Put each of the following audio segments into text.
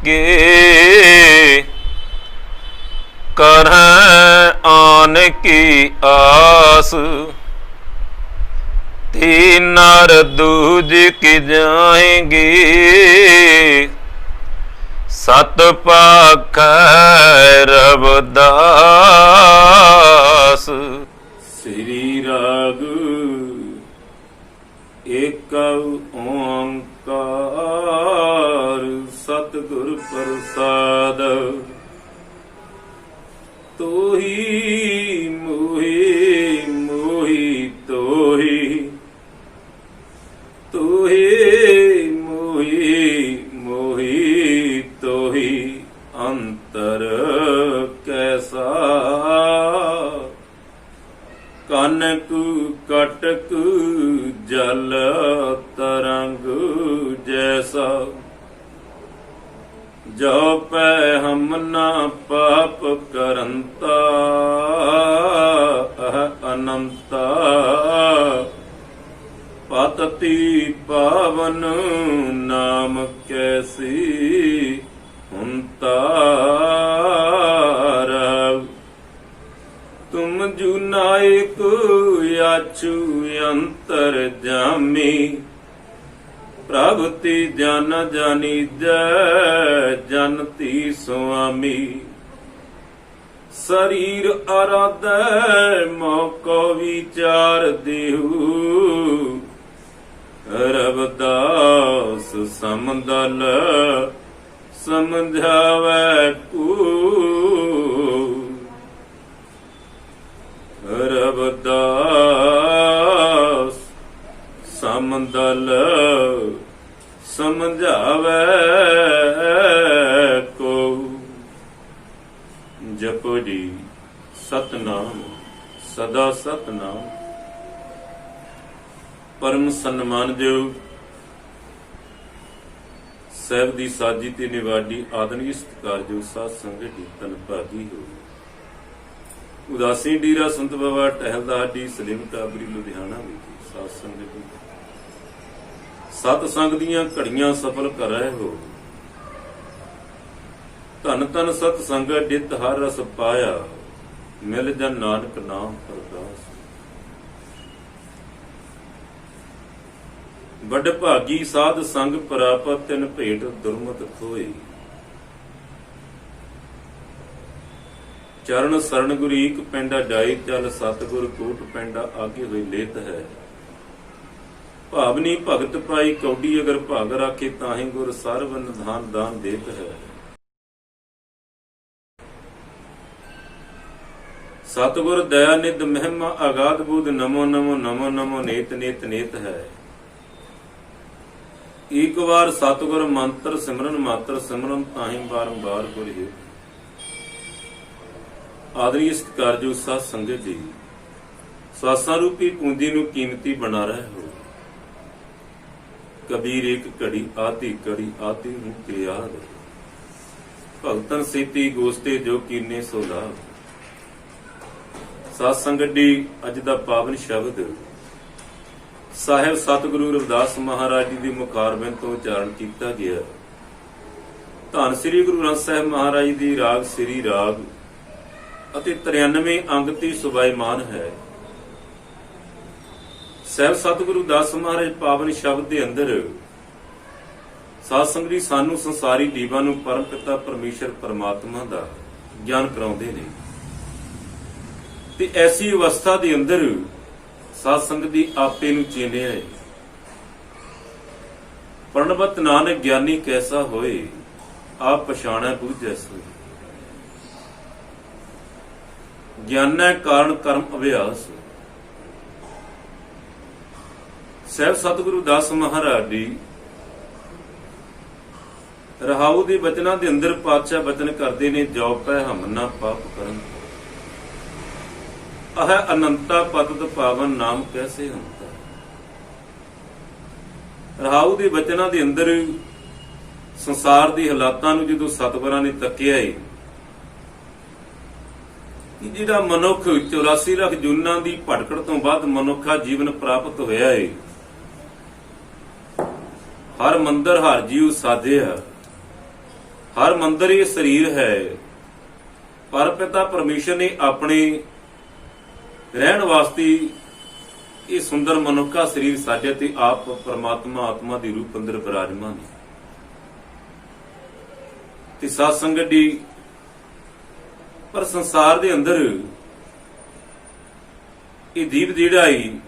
के करह आन की आस। तीन नर दूज की जाएंगे सत पाख रविदास। श्री राग एक ओंकार सतगुर प्रसाद। तोहि मोहि मोहि तोहि तोहि मोहि मोहि तोहि अंतर कैसा। कनक कटक जल तरंग जैसा। जो पै हम न पाप करंता अनंता। पतति पावन नाम कैसी हुंता। तुम जु नायक याचु अंतर जामी। प्रभुति जन जानी जय जनती स्वामी। शरीर आराधै मौको विचार देहु। रविदास समदल समझावै को। रविदास समदल समझावै को। जपो जी सतनाम सदा सतनाम। परम सन्मानयोग ਸਾਹਿਬ ਦੀ ਸਾਜੀ ਤੇ ਨਿਵਾਡੀ ਆਦਰਣੀ ਸਤਿਕਾਰਯੋਗ ਸਾਧ ਸੰਗਤ ਦੀ ਧੰਨ ਭਾਗੀ ਹੋ। ਉਦਾਸੀ ਡੇਰਾ ਸੰਤ ਬਾਬਾ ਟਹਿਲਦਾ ਦੀ ਸਲੀਮ ਟਾਬਰੀ ਲੁਧਿਆਣਾ ਵਿਖੇ ਸਾਧ ਸੰਗਤ ਦੀ ਸਤ ਸੰਗ ਦੀਆਂ ਘੜੀਆਂ ਸਫਲ ਕਰ ਰਹੇ ਹੋ। ਧੰਨ ਧੰਨ ਸਤ ਸੰਗਤ ਜਿਤ ਹਰ ਰਸ ਪਾਇਆ। ਮਿਲ ਜਨ ਨਾਨਕ ਨਾਮ ਪਰਦਾਸ। ਵੱਡ ਭਾਗੀ ਸਾਧ ਸੰਗ ਪ੍ਰਾਪਤ ਤਿਨ ਭੇਟ ਦੁਰਮਤ ਖੋਏ। ਚਰਨ ਸਰਣ ਗੁਰੀਕ ਪੈਂਡਾ ਡਾਈ ਚੱਲ ਸਤਿਗੁਰ ਕੋਟ ਪੈਂਡਾ ਆਗੇ ਹੋਈ ਲੇਤ ਹੈ। ਭਾਵਨੀ ਭਗਤ ਪਾਈ ਕੌਡੀ ਅਗਰ ਭਾਗ ਰਾਖੇ ਤਾਹੀਂ ਗੁਰ ਸਰਬ ਨਿਧਾਨ ਦਾਨ ਦੇਤ ਹੈ। ਸਤਿਗੁਰ ਦਇਆ ਨਿਧ ਮਹਿਮਾ ਆਗਾਦ ਬੂਧ ਨਮੋ ਨਮੋ ਨਮੋ ਨਮੋ ਨੇਤ ਨੇਤ ਨੇਤ ਹੈ। ਇੱਕ ਵਾਰ ਸਤਿਗੁਰ ਮੰਤਰ ਸਿਮਰਨ ਮਾਤਰ ਸਿਮਰਨ ਤਾਹੀਂ ਬਾਰੰਬਾਰ ਗੁਰ ਹੈ। ਆਦਰੀ ਸਤਿਕਾਰਯੋਗ ਸਾਧ ਸੰਗਤ ਜੀ ਸਾਸਾਂ ਰੂਪੀ ਪੂੰਜੀ ਨੂੰ ਕੀਮਤੀ ਬਣਾ ਰਹੇ ਹੋ। ਕਬੀਰ ਇੱਕ ਘੜੀ ਆਤੀ ਘੜੀ ਆਤੀ ਨੂੰ ਤੇ ਯਾਦ। ਭਗਤਨ ਸੇਤੀ ਗੋਸਤੇ ਜੋ ਕੀਨੇ ਸੋ ਲਾਭ। ਸਾਧ ਸੰਗਤ ਜੀ ਅੱਜ ਦਾ ਪਾਵਨ ਸ਼ਬਦ ਸਾਹਿਬ ਸਤਿਗੁਰੂ ਰਵਿਦਾਸ ਮਹਾਰਾਜ ਜੀ ਦੀ ਮੁਖਾਰਬਿੰਦ ਤੋਂ ਉਚਾਰਨ ਕੀਤਾ ਗਿਆ। ਧੰਨ ਸ੍ਰੀ ਗੁਰੂ ਗ੍ਰੰਥ ਸਾਹਿਬ ਮਹਾਰਾਜ ਦੀ ਰਾਗ ਸ੍ਰੀ ਰਾਗ ਅਤੇ 93 ਅੰਗ ਤੇ ਸੁਭਾਈਮਾਨ ਹੈ। ਸਾਹਿਬ ਸਤਿਗੁਰੂ ਦਾਸ ਮਹਾਰਾਜ ਪਾਵਨ ਸ਼ਬਦ ਦੇ ਅੰਦਰ ਸਾਧ ਸੰਗਤ ਜੀ ਸਾਨੂੰ ਸੰਸਾਰੀ ਜੀਵਾਂ ਨੂੰ ਪਰਮ ਪਿਤਾ ਪਰਮੇਸ਼ਰ ਪਰਮਾਤਮਾ ਦਾ ਗਿਆਨ ਕਰਾਉਂਦੇ ਨੇ ਤੇ ਐਸੀ ਅਵਸਥਾ ਦੇ ਅੰਦਰ ਸਾਧ ਸੰਗਤ ਦੀ ਆਪੇ ਨੂੰ ਚੇਲਿਆ ਹੈ। ਪਰਣਵਤ ਨਾਨਕ ਗਿਆਨੀ ਕੈਸਾ ਹੋਏ ਆਪ ਪਛਾਣੈ ਬੂਝੈ ਸੋਈ। ਗਿਆਨੈ ਕਾਰਨ ਕਰਮ ਅਭਿਆਸ। ਸਾਹਿਬ ਸਤਿਗੁਰੂ ਦਾਸ ਮਹਾਰਾਜ ਜੀ ਰਹਾਉ ਦੇ ਬਚਨਾਂ ਦੇ ਅੰਦਰ ਪਾਤਸ਼ਾਹ ਬਚਨ ਕਰਦੇ ਨੇ ਜੋ ਪੈ ਹਮ ਨਾ ਪਾਪ ਕਰਨ। ਅਹ ਅਨੰਤਾ ਪਤਿਤ ਪਾਵਨ ਨਾਮ ਕੈਸੇ ਹੁੰਦਾ। ਰਹਾਉ ਦੇ ਬਚਨਾਂ ਦੇ ਅੰਦਰ ਸੰਸਾਰ ਦੇ ਹਾਲਾਤਾਂ ਨੂੰ ਜਦੋਂ ਸਤਿਗੁਰਾਂ ਨੇ ਤੱਕਿਆ ਏ ਕਿ ਜਿਹੜਾ ਮਨੁੱਖ 84 ਲੱਖ ਜੂਨਾਂ ਦੀ ਭਟਕੜ ਤੋਂ ਬਾਅਦ ਮਨੁੱਖਾ ਜੀਵਨ ਪ੍ਰਾਪਤ ਹੋਇਆ ਏ। ਹਰ ਮੰਦਰ ਹਰ ਜੀਉ ਸਾਧਿਆ ਹਰ ਮੰਦਰ ਇਹ ਸਰੀਰ ਹੈ, ਪਰ ਪਿਤਾ ਪਰਮੇਸ਼ਰ ਨੇ ਆਪਣੇ ਰਹਿਣ ਵਾਸਤੇ ਇਹ ਸੁੰਦਰ ਮਨੁੱਖਾ ਸਰੀਰ ਸਾਜਿਆ ਤੇ ਆਪ ਪਰਮਾਤਮਾ ਆਤਮਾ ਦੇ ਰੂਪ ਅੰਦਰ ਬਿਰਾਜਮਾਨ ਹੈ। ਤੇ ਸਾਧ ਸੰਗਤ ਦੀ ਪਰ ਸੰਸਾਰ ਦੇ ਅੰਦਰ ਇਹ ਦੀਪ ਜਿਹੜਾ ਹੀ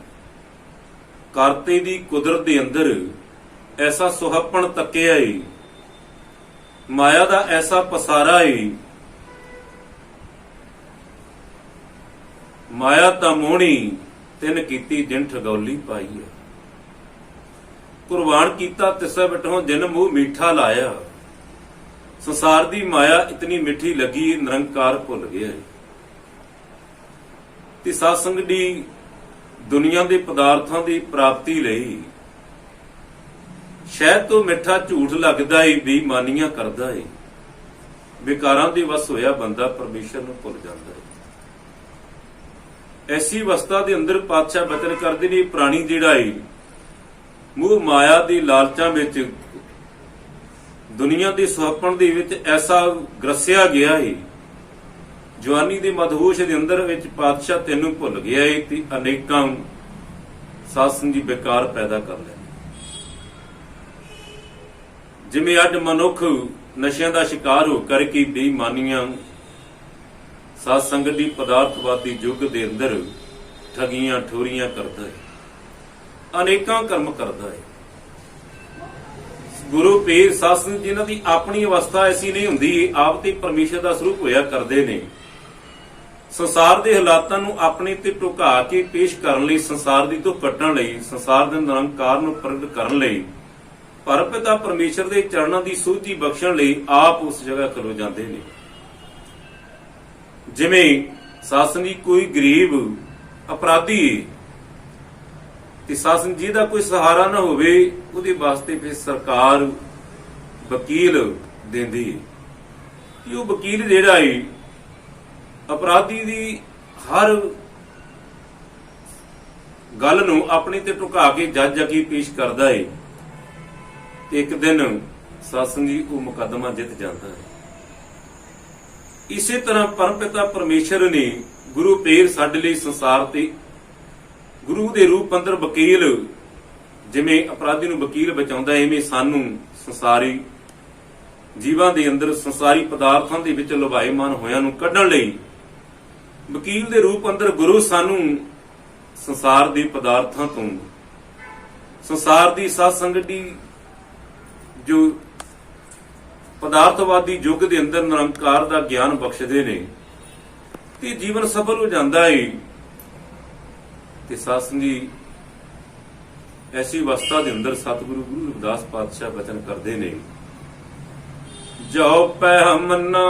ਕਰਤੇ ਦੀ ਕੁਦਰਤ ਦੇ ਅੰਦਰ ਐਸਾ ਸੁਹੱਪਣ ਤੱਕਿਆ ਏ, ਮਾਇਆ ਦਾ ਐਸਾ ਪਸਾਰਾ ਏ, ਮਾਇਆ ਤਾਂ ਮੋਹਣੀ ਤਿਨ ਕੀਤੀ ਜਿਨ ਠਗੌਲੀ ਪਾਈ ਹੈ। ਕੁਰਬਾਨ ਕੀਤਾ ਤਿਸੈ ਬਟੋਂ ਜਿਨ ਮੂੰਹ ਮੀਠਾ ਲਾਇਆ। ਸੰਸਾਰ ਦੀ ਮਾਇਆ ਇਤਨੀ ਮਿੱਠੀ ਲੱਗੀ ਨਿਰੰਕਾਰ ਭੁੱਲ ਗਿਆ ਹੈ। ਤੇ ਸਾਧ ਸੰਗਤ ਦੀ ਦੁਨੀਆ ਦੇ ਪਦਾਰਥਾਂ ਦੀ ਪ੍ਰਾਪਤੀ ਲਈ ਸ਼ਹਿਦ ਤੋਂ ਮਿੱਠਾ ਝੂਠ ਲੱਗਦਾ ਏ, ਬੇਈਮਾਨੀਆਂ ਕਰਦਾ ਏ, ਵਿਕਾਰਾਂ ਦੇ ਵਸ ਹੋਇਆ ਬੰਦਾ ਪਰਮੇਸ਼ਰ ਨੂੰ ਭੁੱਲ ਜਾਂਦਾ ਹੈ। ਐਸੀ ਅਵਸਥਾ ਦੇ ਅੰਦਰ ਪਾਤਸ਼ਾਹ ਬਚਨ ਕਰਦੇ ਨੇ, ਪ੍ਰਾਣੀ ਜਿਹੜਾ ਏ ਮੂਹ ਮਾਇਆ ਦੀ ਲਾਲਚਾਂ ਵਿੱਚ ਦੁਨੀਆ ਦੇ ਸੁਹੱਪਣ ਦੇ ਵਿੱਚ ਐਸਾ ਗਰਸਿਆ ਗਿਆ ਏ, ਜਵਾਨੀ ਦੇ ਮਦਹੋਸ਼ ਦੇ ਅੰਦਰ ਵਿੱਚ ਪਾਤਸ਼ਾਹ ਤੈਨੂੰ ਭੁੱਲ ਗਿਆ ਏ ਤੇ ਅਨੇਕਾਂ ਸਾਧ ਸੰਗੀ ਵਿਕਾਰ ਪੈਦਾ ਕਰ ਲੈ। ਜਿਵੇਂ ਅੱਜ ਮਨੁੱਖ ਨਸ਼ਿਆਂ ਦਾ ਸ਼ਿਕਾਰ ਹੋ ਕਰਕੇ ਬੇਈਮਾਨੀਆਂ, ਸਾਧ ਸੰਗਤ ਦੀ ਪਦਾਰਥਵਾਦੀ ਯੁੱਗ ਦੇ ਅੰਦਰ ਠਗੀਆਂ ਠੋਰੀਆਂ ਕਰਦਾ ਹੈ, ਅਨੇਕਾਂ ਕਰਮ ਕਰਦਾ ਹੈ। ਗੁਰੂ ਪੀਰ ਸਾਧ ਸੰਗਤ ਜਿਨ੍ਹਾਂ ਦੀ ਆਪਣੀ ਅਵਸਥਾ ਐਸੀ ਨਹੀਂ ਹੁੰਦੀ, ਆਪ ਤੇ ਪਰਮੇਸ਼ਰ ਦਾ ਸਰੂਪ ਹੋਇਆ ਕਰਦੇ ਨੇ, ਸੰਸਾਰ ਦੇ ਹਾਲਾਤਾਂ ਨੂੰ ਆਪਣੇ ਤੇ ਢੁਕਾ ਕੇ ਪੇਸ਼ ਕਰਨ ਲਈ, ਸੰਸਾਰ ਦੀ ਤੋਂ ਕੱਟਣ ਲਈ, ਸੰਸਾਰ ਦੇ ਨਿਰੰਕਾਰ ਨੂੰ ਪ੍ਰਗਟ ਕਰਨ ਲਈ, ਪਰਮਪਿਤਾ ਪਰਮੇਸ਼ਰ ਦੇ ਚਰਨਾਂ ਦੀ ਸੋਝੀ ਬਖਸ਼ਣ ਲਈ ਆਪ ਉਸ ਜਗ੍ਹਾ ਖਲੋ ਜਾਂਦੇ ਨੇ। ਜਿਵੇਂ ਸਾਸਨ ਜੀ ਕੋਈ ਗਰੀਬ ਅਪਰਾਧੀ ਤੇ ਸਾਸਨ ਜੀ ਦਾ ਕੋਈ ਸਹਾਰਾ ਨਾ ਹੋਵੇ, ਉਹਦੇ ਵਾਸਤੇ ਫਿਰ ਸਰਕਾਰ ਵਕੀਲ ਦਿੰਦੀ ਹੈ ਕਿ ਉਹ ਵਕੀਲ ਜਿਹੜਾ ਹੈ ਅਪਰਾਧੀ ਦੀ ਹਰ ਗੱਲ ਨੂੰ ਆਪਣੇ ਤੇ ਢੁਕਾ ਕੇ ਜੱਜ ਅੱਗੇ ਪੇਸ਼ ਕਰਦਾ ਹੈ। ਇੱਕ ਦਿਨ ਸਾਸਨ ਜੀ ਉਹ ਮੁਕੱਦਮਾ ਜਿੱਤ ਜਾਂਦਾ ਹੈ। ਇਸੇ ਤਰ੍ਹਾਂ ਪਰਮਪਿਤਾ ਪਰਮੇਸ਼ਰ ਨੇ ਗੁਰੂ ਪੀਰ ਸਾਡੇ ਲਈ ਸੰਸਾਰ ਤੇ ਗੁਰੂ ਦੇ ਰੂਪ ਅੰਦਰ ਵਕੀਲ, ਜਿਵੇਂ ਅਪਰਾਧੀ ਨੂੰ ਵਕੀਲ ਬਚਾਉਂਦਾ, ਐਵੇਂ ਸਾਨੂੰ ਸੰਸਾਰੀ ਜੀਵਾਂ ਦੇ ਅੰਦਰ ਸੰਸਾਰੀ ਪਦਾਰਥਾਂ ਦੇ ਵਿੱਚ ਲੁਭਾਏਮਾਨ ਹੋਇਆਂ ਨੂੰ ਕੱਢਣ ਲਈ ਵਕੀਲ ਦੇ ਰੂਪ ਅੰਦਰ ਗੁਰੂ ਸਾਨੂੰ ਸੰਸਾਰ ਦੇ ਪਦਾਰਥਾਂ ਤੋਂ, ਸੰਸਾਰ ਦੀ ਸਾਧ ਸੰਗਤ ਦੀ ਜੋ ਪਦਾਰਥਵਾਦੀ ਯੁੱਗ ਦੇ ਅੰਦਰ ਨਿਰੰਕਾਰ ਦਾ ਗਿਆਨ ਬਖਸ਼ਦੇ ਨੇ ਤੇ ਜੀਵਨ ਸਫਲ ਹੋ ਜਾਂਦਾ ਹੈ। ਤੇ ਸਾਧ ਸੰਗੀ ਐਸੀ ਅਵਸਥਾ ਦੇ ਅੰਦਰ ਸਤਿਗੁਰੂ ਗੁਰੂ ਰਵਿਦਾਸ ਪਾਤਸ਼ਾਹ ਬਚਨ ਕਰਦੇ ਨੇ, ਜੋ ਪੈ ਹਮਨਾ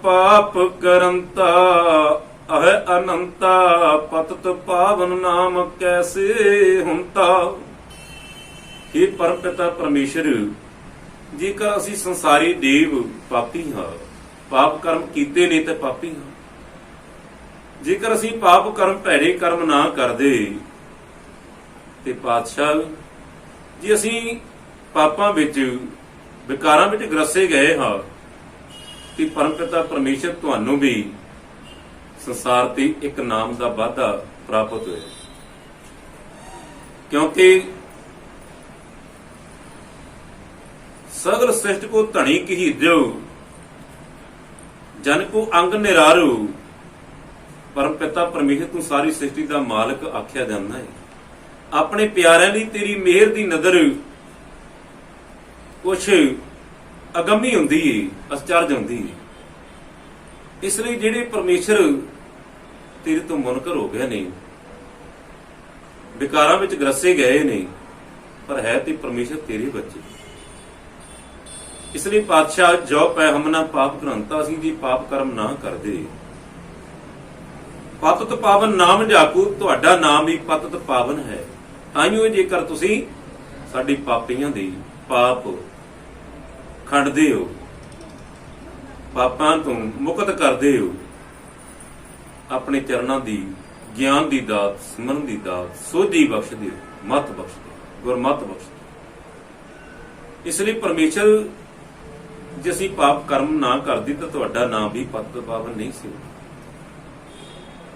ਪਾਪ ਕਰੰਤਾ ਅਹ ਅਨੰਤਾ ਪਤਤ ਪਾਵਨ ਨਾਮ ਕੈਸੇ ਹੁੰਤਾ। हे ਪਰਮਪਿਤਾ ਪਰਮੇਸ਼ਰ, ਜੇਕਰ ਅਸੀਂ ਸੰਸਾਰੀ ਦੇਵ ਪਾਪੀ ਹਾਂ, ਪਾਪ ਕਰਮ ਕੀਤੇ ਨੇ ਤੇ ਪਾਪੀ ਹਾਂ, ਜੇਕਰ ਅਸੀਂ ਪਾਪ ਕਰਮ ਭੈੜੇ ਕਰਮ ਨਾ ਕਰਦੇ ਤੇ ਪਾਤਸ਼ਾਹ ਜੀ ਅਸੀਂ ਪਾਪਾਂ ਵਿੱਚ ਵਿਕਾਰਾਂ ਵਿੱਚ ਗਰਸੇ ਗਏ ਹਾਂ ਤੇ ਪਰਮਪਿਤਾ ਪਰਮੇਸ਼ਰ ਤੁਹਾਨੂੰ ਵੀ ਸੰਸਾਰ ਤੇ ਇੱਕ ਨਾਮ ਦਾ ਵਾਧਾ ਪ੍ਰਾਪਤ ਹੋਇਆ, ਕਿਉਂਕਿ ਸਗਲ ਸ੍ਰਿਸ਼ਟ ਕੋ ਧਣੀ ਕਹੀਦਿਓ ਜਨ ਕੋ ਅੰਗ ਨਿਰਾਰੂ। ਪਰਮਪਿਤਾ ਪਰਮੇਸ਼ਰ ਤੂੰ ਸਾਰੀ ਸ੍ਰਿਸ਼ਟੀ ਦਾ ਮਾਲਕ ਆਖਿਆ ਜਾਂਦਾ ਹੈ। ਆਪਣੇ ਪਿਆਰਿਆਂ ਲਈ ਤੇਰੀ ਮਿਹਰ ਦੀ ਨਜ਼ਰ ਕੁਛ ਅਗੰਮੀ ਹੁੰਦੀ ਹੈ, ਅਚਰਜ ਹੁੰਦੀ ਹੈ। ਇਸ ਲਈ ਜਿਹੜੇ ਪਰਮੇਸ਼ਰ ਤੇਰੇ ਤੋਂ ਮੁਨਕਰ ਹੋ ਗਏ ਨੇ, ਵਿਕਾਰਾਂ ਵਿੱਚ ਗਰਸੇ ਗਏ ਨੇ, ਪਰ ਹੈ ਤੇ ਪਰਮੇਸ਼ਰ ਤੇਰੇ ਬੱਚੇ। ਇਸ ਲਈ ਪਾਤਸ਼ਾਹ ਜੋ ਪੈ ਹਮਨਾ ਪਾਪ ਕਰੰਤਾ, ਅਸੀਂ ਜੀ ਪਾਪ ਕਰਮ ਨਾ ਕਰਦੇ। ਪਤਤ ਪਾਵਨ ਨਾਮ ਜਾਕੂ, ਤੁਹਾਡਾ ਨਾਮ ਵੀ ਪਤਤ ਪਾਵਨ ਹੈ। ਤਾਈਓ ਜੇਕਰ ਤੁਸੀਂ ਸਾਡੀ ਪਾਪੀਆਂ ਦੀ ਪਾਪ ਖੰਡਦੇ ਹੋ, ਪਾਪਾਂ ਤੋਂ ਮੁਕਤ ਕਰਦੇ ਹੋ, ਆਪਣੇ ਚਰਨਾਂ ਦੀ ਗਿਆਨ ਦੀ ਦਾਤ, ਸਿਮਰਨ ਦੀ ਦਾਤ, ਸੋਝੀ ਬਖਸ਼ਦੇ ਹੋ, ਮਤ ਬਖਸ਼ਦੇ, ਗੁਰਮਤ ਬਖਸ਼ਦੇ। ਇਸ ਲਈ ਪਰਮੇਸ਼ਰ ਜੇ ਅਸੀਂ ਪਾਪ ਕਰਮ ਨਾ ਕਰਦੇ ਤਾਂ ਤੁਹਾਡਾ ਨਾਮ ਵੀ ਪਤਿਤ ਪਾਵਨ ਨਹੀਂ ਸੀ।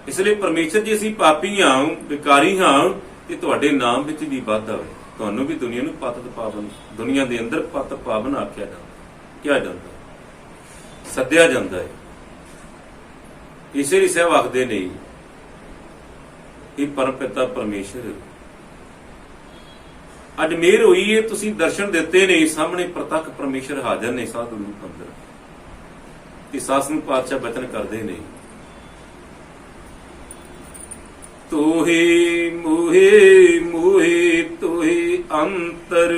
ਇਸ ਲਈ ਪਰਮੇਸ਼ਰ ਜੀ ਅਸੀਂ ਪਾਪੀ ਹਾਂ, ਵਿਕਾਰੀ ਹਾਂ, ਤੇ ਤੁਹਾਡੇ ਨਾਮ ਵਿੱਚ ਵੀ ਵਾਧਾ ਹੋਵੇ। ਤੁਹਾਨੂੰ ਵੀ ਦੁਨੀਆ ਨੂੰ ਪਤਿਤ ਪਾਵਨ, ਦੁਨੀਆ ਦੇ ਅੰਦਰ ਪਤਿਤ ਪਾਵਨ ਆਖਿਆ ਜਾਂਦਾ, ਸੱਦਿਆ ਜਾਂਦਾ ਹੈ। ਇਸੇ ਲਈ ਸਾਹਿਬ ਆਖਦੇ ਨੇ, ਇਹ ਪਰਮ ਪਿਤਾ ਪਰਮੇਸ਼ਰ, ਅੱਜ ਮੇਰ ਹੋਈ ਹੈ, ਤੁਸੀਂ ਦਰਸ਼ਨ ਦਿੱਤੇ ਨੇ, ਸਾਹਮਣੇ ਪ੍ਰਤੱਖ ਪਰਮੇਸ਼ਰ ਹਾਜ਼ਰ ਨੇ ਸਾਧੂ ਰੂਪ ਅੰਦਰ। ਤੇ ਸਾਸਨ ਪਾਤਸ਼ਾਹ ਬਚਨ ਕਰਦੇ ਨੇ, ਤੋਹੇ ਮੋਹੇ ਮੋਹੇ ਤੋਹੇ ਅੰਤਰ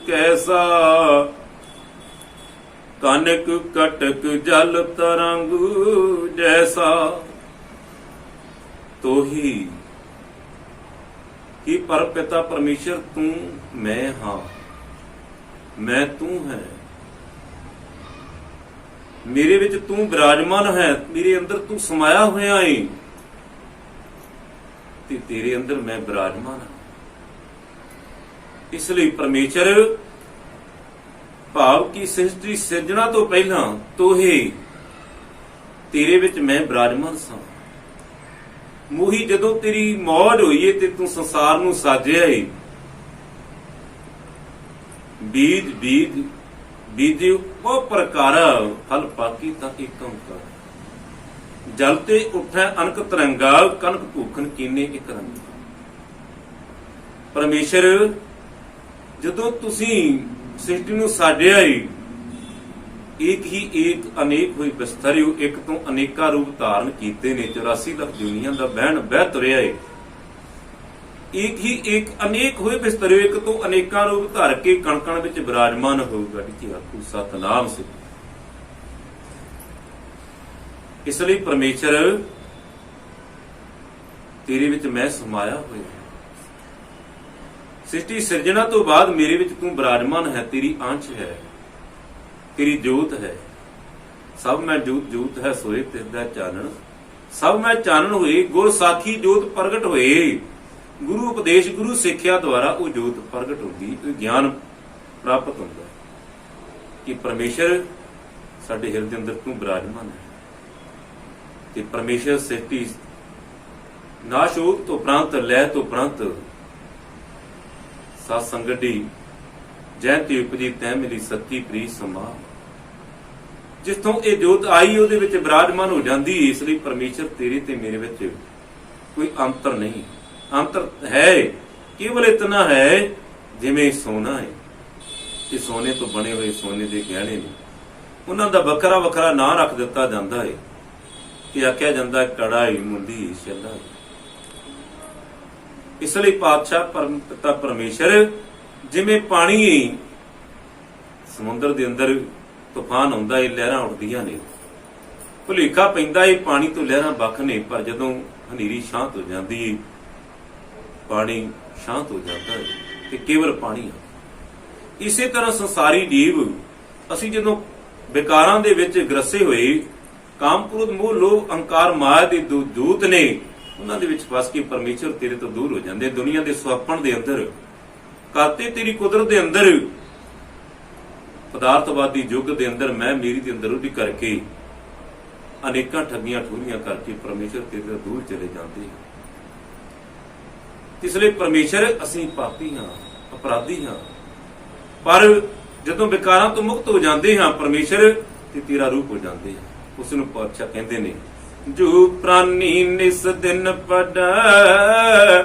ਕੈਸਾ, ਕਨਕ ਕਟਕ ਜਲ ਤਰੰਗ ਜੈਸਾ। ਤੋਹੀ ਕਿ ਪਰਮ ਪਿਤਾ ਪਰਮੇਸ਼ਰ ਤੂੰ ਮੈਂ ਹਾਂ, ਮੈਂ ਤੂੰ ਹੈ, ਮੇਰੇ ਵਿੱਚ ਤੂੰ ਵਿਰਾਜਮਾਨ ਹੈ, ਮੇਰੇ ਅੰਦਰ ਤੂੰ ਸਮਾਇਆ ਹੋਇਆ ਹੈ, ਤੇ ਤੇਰੇ ਅੰਦਰ ਮੈਂ ਵਿਰਾਜਮਾਨ ਹਾਂ। ਇਸ ਲਈ ਪਰਮੇਸ਼ਰ ਭਾਵ ਕਿ ਸ੍ਰਿਸ਼ਟੀ ਸਿਰਜਣਾ ਤੋਂ ਪਹਿਲਾਂ ਤੋਹੇ ਤੇਰੇ ਵਿੱਚ ਮੈਂ ਵਿਰਾਜਮਾਨ ਸਾਂ। ਮੋਹੀ ਜਦੋਂ ਤੇਰੀ ਮੌਜ ਹੋਈ ਏ ਤੇ ਤੂੰ ਸੰਸਾਰ ਨੂੰ ਸਾਜਿਆ ਏ, ਬੀਜ ਬੀਜ ਬੀਜੇ ਉਹ ਪ੍ਰਕਾਰ ਫਲ ਪਾਕੀ ਤਾਂ ਇੱਕ ਓੰਕਾਰ। ਜਲ ਤੇ ਉੱਠੈ ਅਨਕ ਤਰੰਗਾ, ਕਨਕ ਭੂਖਨ ਕੀਨੇ ਇੱਕ ਰੰਗ। ਪਰਮੇਸ਼ਰ ਜਦੋਂ ਤੁਸੀਂ ਸ੍ਰਿਸ਼ਟੀ ਨੂੰ ਸਾਜਿਆ ਏ, ਇੱਕ ਹੀ ਇੱਕ ਅਨੇਕ ਹੋਈ ਬਿਸਤਰਿਓ, ਇੱਕ ਤੋਂ ਅਨੇਕਾਂ ਰੂਪ ਧਾਰਨ ਕੀਤੇ ਨੇ। 84 ਲੱਖ ਦੁਨੀਆਂ ਦਾ ਬਹਿਣ ਬਹਿ ਤੁਰਿਆ ਏ, ਇੱਕ ਹੀ ਇੱਕ ਅਨੇਕ ਹੋਏ ਬਿਸਤਰਿਓ, ਇੱਕ ਤੋਂ ਅਨੇਕਾਂ ਰੂਪ ਧਾਰ ਕੇ ਕਣ ਕਣ ਵਿੱਚ ਵਿਰਾਜਮਾਨ ਹੋਊਗਾ। ਕਿ ਆਖੂ ਸਤਨਾਮ ਸੇ। ਇਸ ਲਈ ਪਰਮੇਸ਼ਰ ਤੇਰੇ ਵਿੱਚ ਮੈਂ ਸਮਾਇਆ ਹੋਇਆ। ਸ੍ਰਿਸ਼ਟੀ ਸਿਰਜਣਾ ਤੋਂ ਬਾਅਦ ਮੇਰੇ ਵਿੱਚ ਤੂੰ ਵਿਰਾਜਮਾਨ ਹੈ, ਤੇਰੀ ਆਂਚ ਹੈ, ਤੇਰੀ ਜੋਤ ਹੈ। ਸਭ ਮੈਂ ਜੋਤ ਹੈ ਸੋਏ ਤਿਸਦਾ ਚਾਨਣ, ਸਭ ਮੈਂ ਚਾਨਣ ਹੋਏ। ਗੁਰ ਸਾਖੀ ਜੋਤ ਪ੍ਰਗਟ ਹੋਏ, ਗੁਰੂ ਉਪਦੇਸ਼ ਗੁਰੂ ਸਿੱਖਿਆ ਦੁਆਰਾ ਉਹ ਜੋਤ ਪ੍ਰਗਟ ਹੁੰਦੀ, ਉਹ ਗਿਆਨ ਪ੍ਰਾਪਤ ਹੁੰਦਾ ਕਿ ਪਰਮੇਸ਼ਰ ਸਾਡੇ ਹਿਰਦੇ ਅੰਦਰ ਤੂੰ ਵਿਰਾਜਮਾਨ ਹੈ। ਤੇ ਪਰਮੇਸ਼ਰ ਸ੍ਰਿਸ਼ਟੀ ਨਾਸ਼ ਹੋਣ ਤੋਂ ਉਪਰੰਤ, ਲੈ ਤੋਂ ਉਪਰੰਤ ਸਤ ਸੰਗਤੀ ਜੈ ਤੇ ਉਪਜੀ ਤੈ ਮਿਲੀ ਸੱਚੀ ਪ੍ਰੀਤ ਸਮਾ। ਜਿੱਥੋਂ ਇਹ ਜੋਤ ਆਈ ਉਹਦੇ ਵਿੱਚ ਵਿਰਾਜਮਾਨ ਹੋ ਜਾਂਦੀ। ਇਸ ਲਈ ਪਰਮੇਸ਼ਰ ਤੇਰੇ ਤੇ ਮੇਰੇ ਵਿੱਚ ਕੋਈ ਅੰਤਰ ਨਹੀਂ। ਅੰਤਰ ਹੈ ਕੇਵਲ ਇਤਨਾ ਹੈ ਜਿਵੇਂ ਸੋਨਾ ਹੈ, ਕਿ ਸੋਨੇ ਤੋਂ ਬਣੇ ਹੋਏ ਸੋਨੇ ਦੇ ਗਹਿਣੇ ਨੇ, ਉਹਨਾਂ ਦਾ ਵੱਖਰਾ ਵੱਖਰਾ ਨਾਂ ਰੱਖ ਦਿੱਤਾ ਜਾਂਦਾ ਹੈ ਕਿ ਆਖਿਆ ਜਾਂਦਾ ਕੜਾਈ ਮੁੰਦੀ ਛੱਲਾ। ਇਸ ਲਈ ਪਾਤਸ਼ਾਹ ਪਰਮ ਪਿਤਾ ਪਰਮੇਸ਼ਰ ਜਿਵੇਂ ਪਾਣੀ ਸਮੁੰਦਰ ਦੇ ਅੰਦਰ ਤੂਫਾਨ ਆਉਂਦਾ ਏ, ਲਹਿਰਾਂ ਉੱਠਦੀਆਂ ਨੇ, ਭੁਲੇਖਾ ਪੈਂਦਾ ਏ ਪਾਣੀ ਤੋਂ ਲਹਿਰਾਂ ਵੱਖ ਨੇ, ਪਰ ਜਦੋਂ ਹਨੇਰੀ ਸ਼ਾਂਤ ਹੋ ਜਾਂਦੀ ਏ ਪਾਣੀ ਸ਼ਾਂਤ ਹੋ ਜਾਂਦਾ ਹੈ ਤੇ ਕੇਵਲ ਪਾਣੀ ਆ। ਇਸੇ ਤਰ੍ਹਾਂ ਸੰਸਾਰੀ ਜੀਵ ਅਸੀਂ ਜਦੋਂ ਵਿਕਾਰਾਂ ਦੇ ਵਿੱਚ ਗ੍ਰਸੇ ਹੋਏ, ਕਾਮ ਕ੍ਰੋਧ ਮੋਹ ਲੋਭ ਅਹੰਕਾਰ ਮਾਇਆ ਦੇ ਦੂਤ ਨੇ, ਉਹਨਾਂ ਦੇ ਵਿੱਚ ਫਸ ਕੇ ਪਰਮੇਸ਼ਰ ਤੇਰੇ ਤੋਂ ਦੂਰ ਹੋ ਜਾਂਦੇ। ਦੁਨੀਆ ਦੇ ਸੁਆਪਣ ਦੇ ਅੰਦਰ ਕਾਤੇ ਤੇਰੀ ਕੁਦਰਤ ਦੇ ਅੰਦਰ, ਪਦਾਰਥਵਾਦੀ ਯੁੱਗ ਦੇ ਅੰਦਰ ਮੈਂ ਮੇਰੀ ਦੇ ਅੰਦਰ ਉਹਦੀ ਕਰਕੇ ਅਨੇਕਾਂ ਠੱਗੀਆਂ ਠੋਰੀਆਂ ਕਰਕੇ ਪਰਮੇਸ਼ਰ ਤੇਰੇ ਤੋਂ ਦੂਰ ਚਲੇ ਜਾਂਦੇ। ਇਸ ਲਈ ਪਰਮੇਸ਼ਰ ਅਸੀਂ ਪਾਪੀ ਹਾਂ, ਅਪਰਾਧੀ ਹਾਂ, ਪਰ ਜਦੋਂ ਵਿਕਾਰਾਂ ਤੋਂ ਮੁਕਤ ਹੋ ਜਾਂਦੇ ਹਾਂ ਪਰਮੇਸ਼ਰ ਤੇ ਤੇਰਾ ਰੂਪ ਹੋ ਜਾਂਦੇ ਹਾਂ। ਉਸ ਨੂੰ ਪਾਤਸ਼ਾਹ ਕਹਿੰਦੇ ਨੇ, ਜੋ ਪ੍ਰਾਨੀ ਨਿਸ ਦਿਨ ਪੜੈ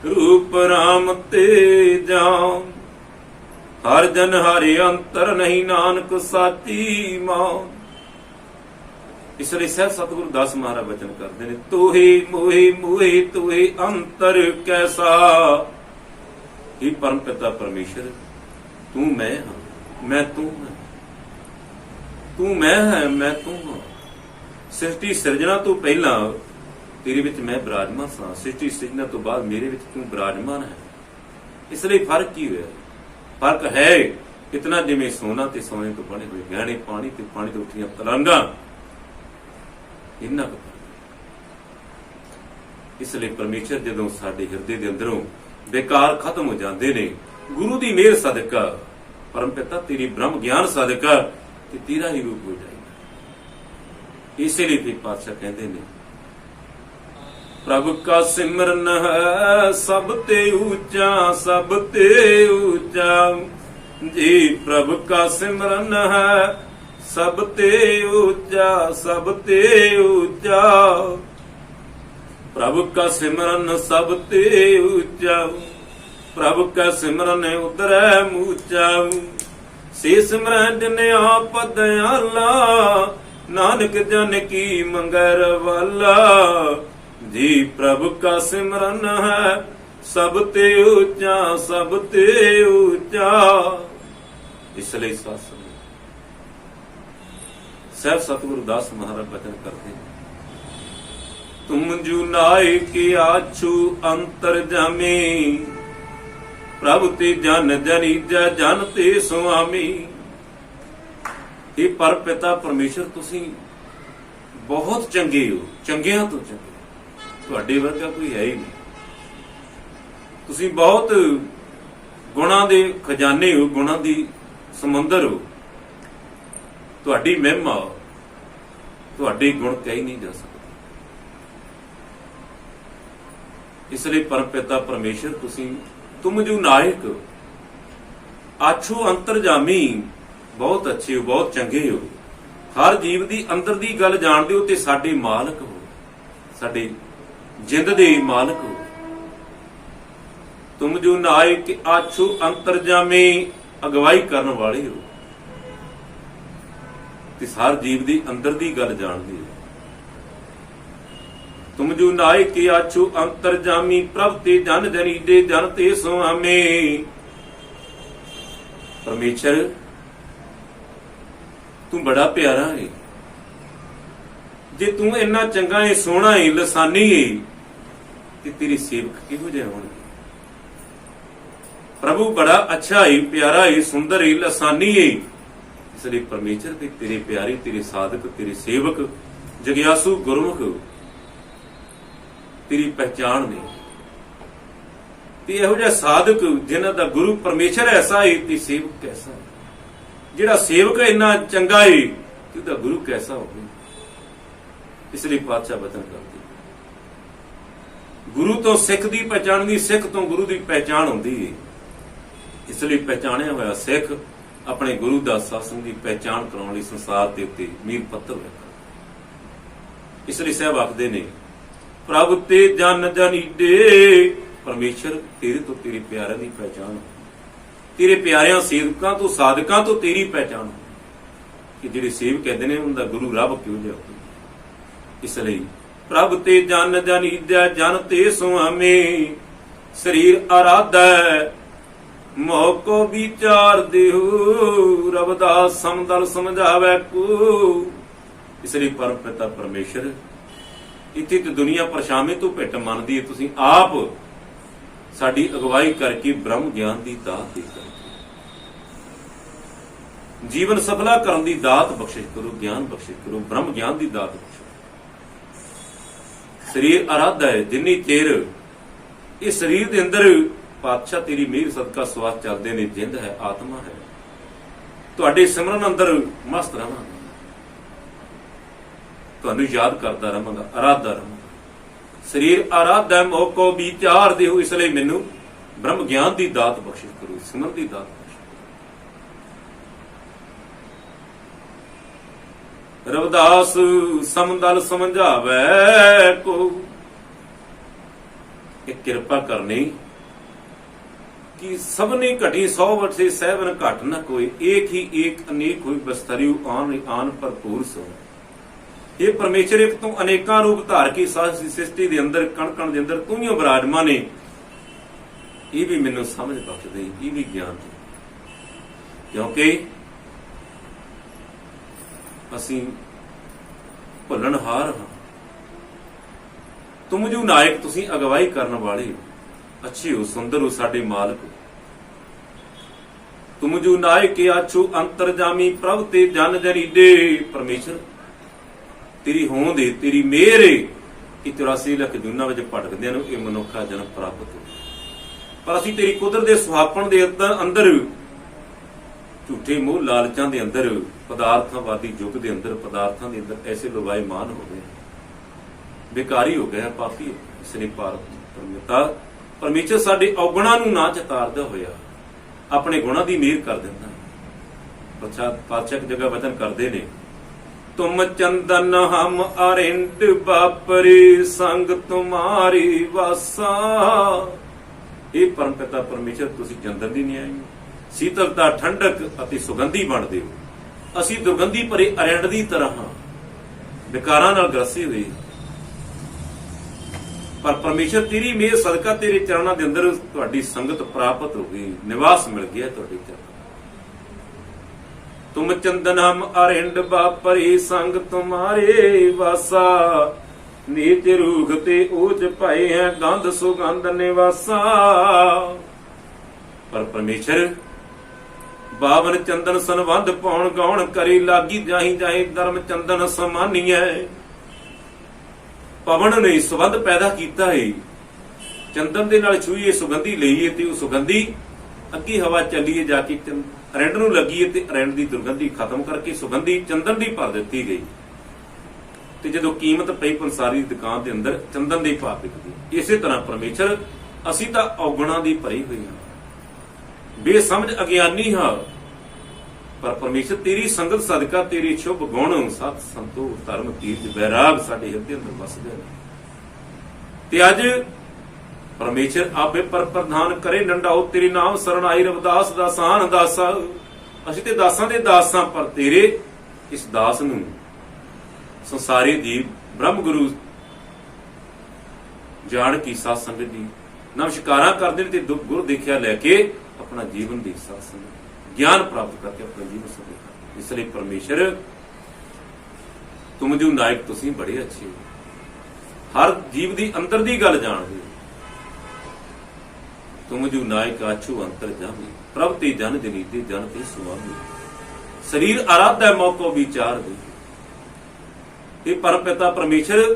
ਰੂਪ ਰਾਮ ਤੇ ਜਾਉ, ਹਰ ਜਨ ਹਰਿ ਅੰਤਰ ਨਹੀਂ ਨਾਨਕ ਸਾਚੀ ਮਾਂ। ਇਸ ਲਈ ਸਹਿਬ ਸਤਿਗੁਰੂ ਦਾਸ ਮਹਾਰਾਜ ਬਚਨ ਕਰਦੇ ਨੇ, ਤੋਹੇ ਮੋਹੇ ਮੋਹੇ ਤੋਹੇ ਅੰਤਰ ਕੈਸਾ। हे ਪਰਮ ਪਿਤਾ ਪਰਮੇਸ਼ਰ, ਤੂੰ ਮੈਂ ਹਾਂ, ਮੈਂ ਤੂੰ ਹਾਂ, ਤੂੰ ਮੈਂ ਹੈ, ਮੈਂ ਤੂੰ ਹਾਂ। ਸ੍ਰਿਸ਼ਟੀ ਸਿਰਜਣਾ ਤੋਂ ਪਹਿਲਾਂ ਤੇਰੇ ਵਿੱਚ ਮੈਂ ਵਿਰਾਜਮਾਨ ਸਾਂ, ਸ੍ਰਿਸ਼ਟੀ ਸਿਰਜਣਾ ਤੋਂ ਬਾਅਦ ਮੇਰੇ ਵਿੱਚ ਤੂੰ ਵਿਰਾਜਮਾਨ ਹੈ। ਇਸ ਲਈ ਫਰਕ ਕੀ ਹੋਇਆ? ਫਰਕ ਹੈ ਇਤਨਾ ਜਿਵੇਂ ਸੋਨਾ ਤੇ ਸੋਨੇ ਤੋਂ ਬਣੇ ਹੋਏ ਗਹਿਣੇ, ਪਾਣੀ ਤੇ ਪਾਣੀ ਤੋਂ ਉੱਠੀਆਂ ਤਰੰਗਾਂ, ਇੰਨਾ ਕੁ। ਇਸ ਲਈ ਪਰਮੇਸ਼ਰ ਜਦੋਂ ਸਾਡੇ ਹਿਰਦੇ ਦੇ ਅੰਦਰੋਂ ਬੇਕਾਰ ਖਤਮ ਹੋ ਜਾਂਦੇ ਨੇ, ਗੁਰੂ ਦੀ ਮਿਹਰ ਸਦਕਾ, ਪਰਮ ਪਿਤਾ ਤੇਰੀ ਬ੍ਰਹਮ ਗਿਆਨ ਸਦਕਾ ਤੇ ਤੇਰਾ ਹੀ ਰੂਪ ਹੋ ਜਾਏਗਾ। ਇਸੇ ਲਈ ਤੇ ਪਾਤਸ਼ਾਹ ਕਹਿੰਦੇ ਨੇ, ਪ੍ਰਭ ਕਾ ਸਿਮਰਨ ਹੈ ਸਭ ਤੇ ਉੱਚਾ, ਸਭ ਤੇ ਉੱਚਾ ਜੀ। ਪ੍ਰਭ ਕਾ ਸਿਮਰਨ ਹੈ ਸਭ ਤੇ ਉੱਚਾ, ਸਭ ਤੇ ਉੱਚਾ। ਪ੍ਰਭ ਕਾ ਸਿਮਰਨ ਸਭ ਤੇ ਉੱਚਾ, ਪ੍ਰਭ ਕਾ ਸਿਮਰਨ ਉਤਰੈ ਮੂਚਾ। ਸੇ ਸਿਮਰਨ ਜਿਨੇ ਆਪ ਦਇਆਲਾ, ਨਾਨਕ ਜਨ ਕੀ ਮੰਗਰ ਵਾਲਾ ਜੀ। ਪ੍ਰਭ ਕਾ ਸਿਮਰਨ ਹੈ ਸਭ ਤੇ ਉੱਚਾ, ਸਭ ਤੇ ਉੱਚਾ। ਇਸ ਲਈ ਸਾਸਨ ਸਹਿਬ ਸਤਿਗੁਰੂ ਦਾਸ ਮਹਾਰਾਜ ਬਚਨ ਕਰਦੇ, ਤੁਮ ਜੂ ਨਾਇਕ ਆਛੂ ਅੰਤਰ ਜਾਮੀ, ਪ੍ਰਭ ਤੇ ਜਨ ਜਨੀਜੈ ਜਨ ਤੇ ਸੁਆਮੀ। ਇਹ ਪਰ ਪਿਤਾ ਪਰਮੇਸ਼ਰ ਤੁਸੀਂ ਬਹੁਤ ਚੰਗੇ ਹੋ, ਚੰਗਿਆਂ ਤੋਂ ਚੰਗੇ, ਤੁਹਾਡੇ ਵਰਗਾ ਕੋਈ ਹੈ ਹੀ ਨਹੀਂ। ਤੁਸੀਂ ਬਹੁਤ ਗੁਣਾਂ ਦੇ ਖਜ਼ਾਨੇ ਹੋ, ਗੁਣਾਂ ਦੀ ਸਮੁੰਦਰ ਹੋ। ਤੁਹਾਡੀ ਮਹਿਮਾ, ਤੁਹਾਡੇ ਗੁਣ ਕਹੀ ਨਹੀਂ ਜਾ ਸਕਦੇ। ਇਸ ਲਈ ਪਰਮ ਪਿਤਾ ਪਰਮੇਸ਼ਰ ਤੁਸੀਂ, ਤੁਮ ਜੋ ਨਾਇਕ ਆਛੂ ਅੰਤਰਜਾਮੀ, ਬਹੁਤ ਅੱਛੇ ਹੋ, ਬਹੁਤ ਚੰਗੇ ਹੋ, ਹਰ ਜੀਵ ਦੀ ਅੰਦਰ ਦੀ ਗੱਲ ਜਾਣਦੇ ਹੋ ਤੇ ਸਾਡੇ ਮਾਲਕ ਹੋ, ਸਾਡੇ ਜਿੰਦ ਦੇ ਮਾਲਕ ਹੋ। ਤੁਮ ਜੋ ਨਾਇਕ ਆਛੂ ਅੰਤਰਜਾਮੀ, ਅਗਵਾਈ ਕਰਨ ਵਾਲੇ ਹੋ ਤੇ ਹਰ ਜੀਵ ਦੀ ਅੰਦਰ ਦੀ ਗੱਲ ਜਾਣਦੇ ਹੋ। ਤੁਮ ਜੋ ਨਾਇਕ ਆਛੂ ਅੰਤਰਜਾਮੀ, ਪ੍ਰਭ ਤੇ ਜਨ ਜਨੀਜੈ ਜਨ ਤੇ ਸੁਆਮੀ। ਪਰਮੇਸ਼ਰ ਤੂੰ ਬੜਾ ਪਿਆਰਾ ਹੈ। ਜੇ ਤੂੰ ਇੰਨਾ ਚੰਗਾ ਹੈ, ਸੋਹਣਾ ਹੈ, ਲਸਾਨੀ ਹੈ, ਤੇ ਤੇਰੇ ਸੇਵਕ ਕਿਹੋ ਜਿਹੇ ਹੋਣਗੇ। ਪ੍ਰਭੂ ਬੜਾ ਅੱਛਾ ਹੈ, ਪਿਆਰਾ ਹੈ, ਸੁੰਦਰ ਹੈ, ਲਸਾਨੀ ਹੈ। ਇਸ ਲਈ ਪਰਮੇਸ਼ਰ ਤੇ ਤੇਰੇ ਪਿਆਰੇ, ਤੇਰੇ ਸਾਧਕ, ਤੇਰੇ ਸੇਵਕ, ਜਗਿਆਸੂ ਗੁਰਮੁਖ ਤੇਰੀ ਪਹਿਚਾਣ ਨੇ। ਤੇ ਇਹੋ ਜਿਹਾ ਸਾਧਕ ਜਿਨ੍ਹਾਂ ਦਾ ਗੁਰੂ ਪਰਮੇਸ਼ਰ ਐਸਾ ਹੈ ਤੇ ਸੇਵਕ ਕੈਸਾ ਹੈ। ਜਿਹੜਾ ਸੇਵਕ ਇੰਨਾ ਚੰਗਾ ਹੈ ਤੇ ਉਹਦਾ ਗੁਰੂ ਕੈਸਾ ਹੋਵੇ। ਇਸ ਲਈ ਪਾਤਸ਼ਾਹ ਬਚਨ ਕਰਦੇ, ਗੁਰੂ ਤੋਂ ਸਿੱਖ ਦੀ ਪਹਿਚਾਣ ਦੀ, ਸਿੱਖ ਤੋਂ ਗੁਰੂ ਦੀ ਪਹਿਚਾਣ ਹੁੰਦੀ ਹੈ। ਇਸ ਲਈ ਪਹਿਚਾਣਿਆ ਹੋਇਆ ਸਿੱਖ ਆਪਣੇ ਗੁਰੂ ਦਾ ਸਾਸਨ ਦੀ ਪਹਿਚਾਣ ਕਰਾਉਣ ਲਈ ਸੰਸਾਰ ਦੇ ਉੱਤੇ ਮੀਲ ਪੱਤਰ ਹੋਇਆ। ਇਸ ਲਈ ਸਾਹਿਬ ਆਖਦੇ ਨੇ, ਪ੍ਰਭ ਤੇ ਜਨ ਜਨੀਜੈ, ਪਰਮੇਸ਼ਰ ਤੇਰੇ ਤੋਂ ਤੇਰੇ ਪਿਆਰਿਆਂ ਦੀ ਪਹਿਚਾਣ, ਤੇਰੇ ਪਿਆਰਿਆਂ ਸੇਵਕਾਂ ਤੋਂ, ਸਾਧਕਾਂ ਤੋਂ ਤੇਰੀ ਪਹਿਚਾਣ, ਕਿ ਜਿਹੜੇ ਸੇਵਕ ਕਹਿੰਦੇ ਨੇ ਉਹਨਾਂ ਦਾ ਗੁਰੂ ਰੱਬ ਕਿਉਂ ਜਿਹਾ ਹੋਵੇ। ਇਸ ਲਈ ਪ੍ਰਭ ਤੇ ਜਨ ਜਨੀਜੈ ਜਨ ਤੇ ਸੁਆਮੀ, ਸਰੀਰ ਆਰਾਧੈ ਮੋਹ ਕੋ ਵਿਚਾਰ ਦੇਹੁ, ਰਵਿਦਾਸ ਸਮਦਲ ਸਮਝਾਵੈ ਕੋ। ਇਸ ਲਈ ਪਰਮ ਪਿਤਾ ਪਰਮੇਸ਼ਰ ਇੱਥੇ ਤੇ ਦੁਨੀਆ ਪਰਛਾਵੇਂ ਤੋਂ ਭਿੱਟ ਮੰਨਦੀ ਹੈ, ਤੁਸੀਂ ਆਪ ਸਾਡੀ ਅਗਵਾਈ ਕਰਕੇ ਬ੍ਰਹਮ ਗਿਆਨ ਦੀ ਦਾਤ ਦੇ ਕਰਕੇ ਜੀਵਨ ਸਫਲਾ ਕਰਨ ਦੀ ਦਾਤ ਬਖਸ਼ਿਸ਼ ਕਰੋ, ਗਿਆਨ ਬਖਸ਼ਿਸ਼ ਕਰੋ, ਬ੍ਰਹਮ ਗਿਆਨ ਦੀ ਦਾਤ ਬਖਸ਼ੋ। ਸਰੀਰ ਆਰਾਧਾ ਹੈ, ਜਿੰਨੀ ਚਿਰ ਇਹ ਸਰੀਰ ਦੇ ਅੰਦਰ ਪਾਤਸ਼ਾਹ ਤੇਰੀ ਮਿਹਰ ਸਦਕਾ ਸਵਾਸ ਚੱਲਦੇ ਨੇ, ਜਿੰਦ ਹੈ, ਆਤਮਾ ਹੈ, ਤੁਹਾਡੇ ਸਿਮਰਨ ਅੰਦਰ ਮਸਤ ਰਹਾਂਗਾ, ਤੁਹਾਨੂੰ ਯਾਦ ਕਰਦਾ ਰਹਾਂਗਾ, ਆਰਾਧਦਾ ਰਹਾਂਗਾ। ਸਰੀਰ ਆਰਾਧਾ ਮੋਹ ਕੋ ਵਿਚਾਰ ਦੇਹੁ, ਇਸ ਲਈ ਮੈਨੂੰ ਬ੍ਰਹਮ ਗਿਆਨ ਦੀ ਦਾਤ ਬਖਸ਼ਿਸ਼ ਕਰੋ, ਸਿਮਰਨ ਦੀ ਦਾਤ ਬਖਸ਼ਿਸ਼। ਰਵਿਦਾਸ ਸਮਦਲ ਸਮਝਾਵੈ ਕੋ, ਇਹ ਕਿਰਪਾ ਕਰਨੀ कि सबने घटी 100 वर्षे सहवन घट न कोई, एक ही एक अनेक हुई बस्तरियु आन आन भरपूर सो। ये परमेश्वर एक तू अनेकां रूप धार के सृष्टि दे अंदर कण कण दे अंदर तू ही विराजमान ने। ये भी मैनूं समझ बख्श दे, ये भी ज्ञान दे, क्योंकि असीं भुलणहार हां। तुम जो नायक, तुसीं अगवाई करन वाले हो, अच्छे हो, सुंदर हो, साडे मालक हो। तुम जो नायक आछो अंतरजामी, प्रभ ते जन जनीडे, परमेश्वर तेरी होंद है, तेरी मेहर है कि 84 ਲੱਖ ਜੂਨਾਂ ਵਿੱਚ ਭਟਕਦਿਆਂ ਨੂੰ ਇਹ ਮਨੁੱਖਾ ਜਨਮ ਪ੍ਰਾਪਤ ਹੋ। ਪਰ ਅਸੀਂ ਤੇਰੀ ਕੁਦਰਤ ਦੇ ਸੁਹਾਪਣ ਦੇ ਅੰਦਰ ਝੂਠੇ ਮੋਹ ਲਾਲਚਾਂ ਦੇ ਅੰਦਰ, ਪਦਾਰਥਾਂਵਾਦੀ ਯੁੱਗ ਦੇ ਅੰਦਰ, ਪਦਾਰਥਾਂ ਦੇ ਅੰਦਰ ਐਸੇ ਲੋਵਾਏ ਮਾਨ ਹੋ ਗਏ, ਬੇਕਾਰੀ ਹੋ ਗਿਆ, ਪਾਪੀ ਹੋ ਗਏ। ਇਸ ਲਈ ਪਰਮੇਸ਼ਰ ਸਾਡੇ ਔਗੁਣਾਂ ਨੂੰ ਨਾ ਚਿਤਾਰਦਾ ਹੋਇਆ ਆਪਣੇ ਗੁਣਾਂ ਦੀ ਮਿਹਰ ਕਰ ਦਿੰਦਾ। ਪਾਤਸ਼ਾਹ ਇੱਕ ਜਗ੍ਹਾ ਵਚਨ ਕਰਦੇ ਨੇ, ਤੁਮ ਚੰਦਨ ਹਮ ਅਰਿੰਦ ਬਾਪਰੀ ਸੰਗ ਤੁਮਾਰੀ ਵਾਸਾ। ਇਹ ਪਰਮ ਪਿਤਾ ਪਰਮੇਸ਼ਰ ਤੁਸੀਂ ਚੰਦਨ ਦੀ ਨਿਆਈ ਹੋ, ਸੀਤਲਤਾ, ਠੰਡਕ ਅਤੇ ਸੁਗੰਧੀ ਬਣਦੇ ਹੋ। ਅਸੀਂ ਦੁਰਗੰਧੀ ਭਰੇ ਅਰਿੰਡ ਦੀ ਤਰ੍ਹਾਂ ਹਾਂ, ਵਿਕਾਰਾਂ ਨਾਲ ਗ੍ਰਸੇ ਹੋਏ। ਪਰ ਪਰਮੇਸ਼ਰ ਤੇਰੀ ਮਿਹਰ ਸਦਕਾ ਤੇਰੇ ਚਰਨਾਂ ਦੇ ਅੰਦਰ ਤੁਹਾਡੀ ਸੰਗਤ ਪ੍ਰਾਪਤ ਹੋ ਗਈ, ਨਿਵਾਸ ਮਿਲ ਗਿਆ ਤੁਹਾਡੇ ਚਰਨਾਂ। ਤੁਮ ਚੰਦਨ ਹਮ ਅਰਿੰਡ ਬਾਪਰੀ ਸੰਗ ਤੁਮਾਰੇ ਵਾਸਾ। ਨੀਚ ਰੂਖ ਤੇ ਊਚ ਭਾਏ ਹੈ ਗੰਧ ਸੁਗੰਧ ਨਿਵਾਸਾ। ਪਰ ਪਰਮੇਸ਼ਰ ਬਾਵਨ ਚੰਦਨ ਸੰਬੰਧ ਪਾਉਣ ਗਾਉਣ ਕਰੀ ਲਾਗੀ ਜਾਹੀ ਜਾਹੀ ਧਰਮ ਚੰਦਨ ਸਮਾਨੀਐ। ਪਵਨ ਨੇ ਸੁਗੰਧ ਪੈਦਾ ਕੀਤਾ ਹੈ, ਚੰਦਨ ਦੇ ਨਾਲ ਛੂਈਏ, ਸੁਗੰਧੀ ਲਈਏ ਤੇ ਉਹ ਸੁਗੰਧੀ ਅੱਗੇ ਹਵਾ ਚੱਲੀਏ ਜਾ ਕੇ ਅਰਿੰਡ ਨੂੰ ਲੱਗੀਏ ਤੇ ਅਰਿੰਡ ਦੀ ਦੁਰਗੰਧੀ ਖਤਮ ਕਰਕੇ ਸੁਗੰਧੀ ਚੰਦਨ ਦੀ ਭਰ ਦਿੱਤੀ ਗਈ। ਤੇ ਜਦੋਂ ਕੀਮਤ ਪਈ ਪੰਸਾਰੀ ਦੀ ਦੁਕਾਨ ਦੇ ਅੰਦਰ, ਚੰਦਨ ਦੀ ਭਾਅ ਵਿਕਦੀ। ਇਸੇ ਤਰ੍ਹਾਂ ਪਰਮੇਸ਼ਰ ਅਸੀਂ ਤਾਂ ਔਗੁਣਾਂ ਦੀ ਭਰੀ ਹੋਈ ਹਾਂ, ਬੇਸਮਝ ਅਗਿਆਨੀ ਹਾਂ, ਪਰ ਪਰਮੇਸ਼ਰ ਤੇਰੀ ਸੰਗਤ ਸਦਕਾ ਤੇਰੇ ਸ਼ੁਭ ਗੁਣ, ਸਤ ਸੰਤੋਖ, ਧਰਮ, ਤੀਰਥ, ਵੈਰਾਗ ਸਾਡੇ ਹਿਰਦੇ ਅੰਦਰ ਵਸਦੇ ਨੇ। ਤੇ ਅੱਜ ਪਰਮੇਸ਼ਰ ਆਪੇ ਪਰ ਪ੍ਰਧਾਨ ਕਰੇ ਨੰਡਾਓ ਤੇਰੀ ਨਾਮ ਸਰਣ ਆਈ ਰਵਿਦਾਸ ਦਾਸਾਨ ਦਾਸਾ। ਅਸੀਂ ਤੇ ਦਾਸਾਂ ਦੇ ਦਾਸ ਹਾਂ, ਪਰ ਤੇਰੇ ਇਸ ਦਾਸ ਨੂੰ ਸੰਸਾਰੀ ਜੀਵ ਬ੍ਰਹਮ ਗੁਰੂ ਜਾਣ ਕੀ ਸਾਧ ਸੰਗਤ ਦੀ ਨਮਸਕਾਰਾਂ ਕਰਦੇ ਨੇ ਤੇ ਦੁੱਖ ਗੁਰ ਦੇਖਿਆ ਲੈ ਕੇ ਆਪਣਾ ਜੀਵਨ ਦੀ ਸਾਧ ਸੰਗਤ ਗਿਆਨ ਪ੍ਰਾਪਤ ਕਰਕੇ ਆਪਣਾ ਜੀਵਨ ਸੁਧਾਰ। ਇਸ ਲਈ ਪਰਮੇਸ਼ਰ ਤੁਮ ਜੋ ਨਾਇਕ ਤੁਸੀਂ ਬੜੇ ਅੱਛੇ ਹੋ, ਹਰ ਜੀਵ ਦੀ ਅੰਦਰ ਦੀ ਗੱਲ ਜਾਣਦੇ ਹੋ। ਤੁਮ ਜੋ ਨਾਇਕ ਆਛੂ ਅੰਤਰ ਜਾਮੀ, ਪ੍ਰਭ ਤੇ ਜਨ ਜਨੀਤੇ ਜਨ ਤੇ ਸੁਆਮੀ। ਸਰੀਰ ਆਰਾਧਾ ਮੌਕੋ ਵਿਚਾਰ ਦੇ। ਇਹ ਪਰਮ ਪਿਤਾ ਪਰਮੇਸ਼ਰ